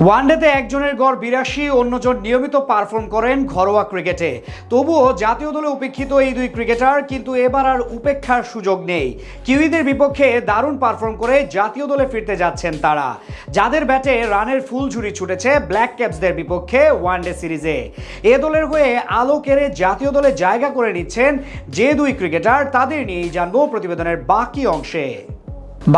ওয়ানডেতে একজনের গড় ৮২, অন্যজন নিয়মিত পারফর্ম করেন ঘরোয়া ক্রিকেটে। তবুও জাতীয় দলে উপেক্ষিত এই দুই ক্রিকেটার কিন্তু এবার আর উপেক্ষার সুযোগ নেই। কিউইদের বিপক্ষে দারুণ পারফর্ম করে জাতীয় দলে ফিরতে যাচ্ছেন তারা, যাদের ব্যাটে রানের ফুলঝুরি ছুটেছে ব্ল্যাক ক্যাপসদের বিপক্ষে ওয়ানডে সিরিজে। এ দলের হয়ে আলো কেড়ে জাতীয় দলে জায়গা করে নিচ্ছেন যে দুই ক্রিকেটার, তাদের নিয়েই জানবো প্রতিবেদনের বাকি অংশে।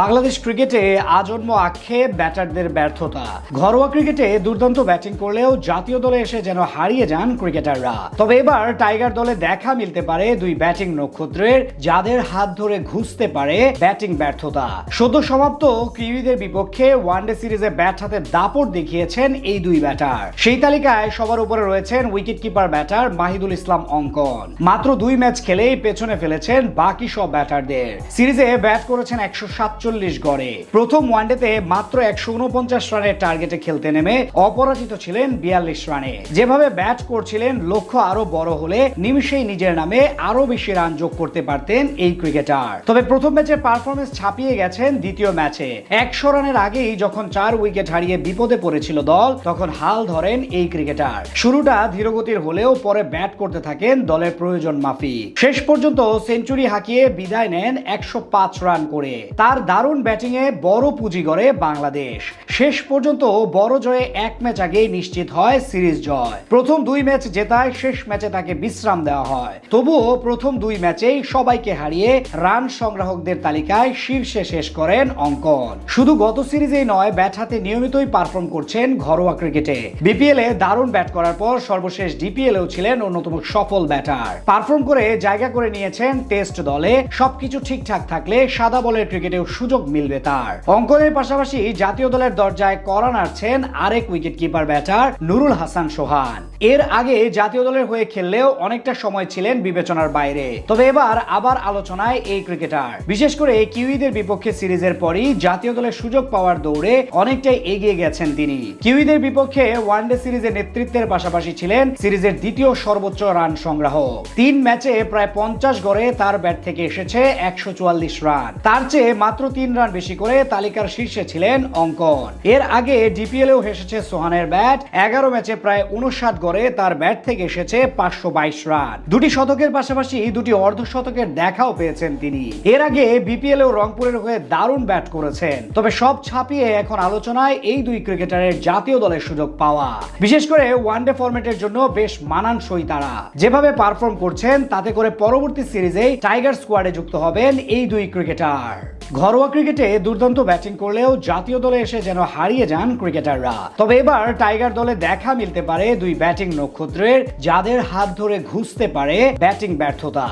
বাংলাদেশ ক্রিকেটে আজন্ম আক্ষেপ ব্যাটারদের ব্যর্থতা। ঘরোয়া ক্রিকেটে দুর্দান্ত ব্যাটিং করলেও জাতীয় দলে এসে যেন হারিয়ে যান ক্রিকেটাররা। তবে এবার টাইগার দলে দেখা মিলতে পারে দুই ব্যাটিং নক্ষত্রের, যাদের হাত ধরে ঘুষতে পারে ব্যাটিং ব্যর্থতা। সদ্য সমাপ্ত কিউইদের বিপক্ষে ওয়ানডে সিরিজে ব্যাট হাতে দাপট দেখিয়েছেন এই দুই ব্যাটার। সেই তালিকায় সবার উপরে রয়েছেন উইকেট কিপার ব্যাটার মাহিদুল ইসলাম অঙ্কন। মাত্র 2 ম্যাচ খেলেই পেছনে ফেলেছেন বাকি সব ব্যাটারদের। সিরিজে ব্যাট করেছেন 147 গড়ে। প্রথম ওয়ানডেতে মাত্র 149 রানের টার্গেটে খেলতে নেমে অপরাজিত ছিলেন 42 রানে। যেভাবে ব্যাট করছিলেন, লক্ষ্য আরো বড় হলে নিমিষেই নিজের নামে আরো বেশি রান যোগ করতে পারতেন এই ক্রিকেটার। তবে প্রথম ম্যাচের পারফরমেন্স ছাপিয়ে গেছেন দ্বিতীয় ম্যাচে। 100 রানের আগেই যখন 4 উইকেট হারিয়ে বিপদে পড়েছিল দল, তখন হাল ধরেন এই ক্রিকেটার। শুরুটা ধীরগতির হলেও পরে ব্যাট করতে থাকেন দলের প্রয়োজন মাফিক। শেষ পর্যন্ত সেঞ্চুরি হাঁকিয়ে বিদায় নেন 105 রান করে। তার দারুণ ব্যাটিং এ বড় পুঁজি গড়ে বাংলাদেশ। শেষ পর্যন্ত বড় জয়ে 1 ম্যাচ আগেই নিশ্চিত হয় সিরিজ জয়। প্রথম 2 ম্যাচ জেতায়, শেষ ম্যাচে তাকে বিশ্রাম দেওয়া হয়। তবুও প্রথম 2 ম্যাচেই সবাইকে হারিয়ে রান সংগ্রাহকদের তালিকায় শীর্ষে শেষ করেন অঙ্কন। শুধু গত সিরিজেই নয়, ব্যাট হাতে নিয়মিতই পারফর্ম করছেন ঘরোয়া ক্রিকেটে। বিপিএল এ দারুণ ব্যাট করার পর সর্বশেষ ডিপিএল এও ছিলেন অন্যতম সফল ব্যাটার। পারফর্ম করে জায়গা করে নিয়েছেন টেস্ট দলে। সবকিছু ঠিকঠাক থাকলে সাদা বলের ক্রিকেটেও সুযোগ মিলবে তার। অঙ্কনের পাশাপাশি জাতীয় দলের দরজায় কড়া নাড়ছেন আরেক wicket keeper batter Nurul Hasan Sohan. এর আগে জাতীয় দলের হয়ে খেললেও অনেকটা সময় ছিলেন বিবেচনার বাইরে। তবে এবার আবার আলোচনায় এই ক্রিকেটার। বিশেষ করে কিউইদের বিপক্ষে সিরিজের পরই জাতীয় দলের সুযোগ পাওয়ার দৌড়ে অনেকটাই এগিয়ে গেছেন তিনি। কিউইদের বিপক্ষে ওয়ানডে সিরিজের নেতৃত্বের পাশাপাশি ছিলেন সিরিজের দ্বিতীয় সর্বোচ্চ রান সংগ্রাহক। 3 ম্যাচে প্রায় 50 গড়ে তার ব্যাট থেকে এসেছে 144 রান। তার চেয়ে মাত্র 3 রান বেশি করে তালিকার শীর্ষে ছিলেন অঙ্কন। এর আগে ডিপিএল এও এসেছে সোহানের ব্যাট। 11 ম্যাচে প্রায় 59 গড়ে তার ব্যাট থেকে এসেছে 522 রান। দুটি শতকের পাশাপাশি দুটি অর্ধশতকের দেখাও পেয়েছেন তিনি। এর আগে বিপিএল এও রংপুরের হয়ে দারুণ ব্যাট করেছেন। তবে সব ছাপিয়ে এখন আলোচনায় এই দুই ক্রিকেটারের জাতীয় দলের সুযোগ পাওয়া। বিশেষ করে ওয়ানডে ফরম্যাটের জন্য বেশ মানানসই তারা। যেভাবে পারফর্ম করছেন, তাতে করে পরবর্তী সিরিজে টাইগার স্কোয়াডে যুক্ত হবেন এই দুই ক্রিকেটার। ঘরোয়া ক্রিকেটে দুর্দান্ত ব্যাটিং করলেও জাতীয় দলে এসে যেন হারিয়ে যান ক্রিকেটাররা। তবে এবার টাইগার দলে দেখা মিলতে পারে দুই ব্যাটিং নক্ষত্রের, যাদের হাত ধরে ঘুষতে পারে ব্যাটিং ব্যর্থতা।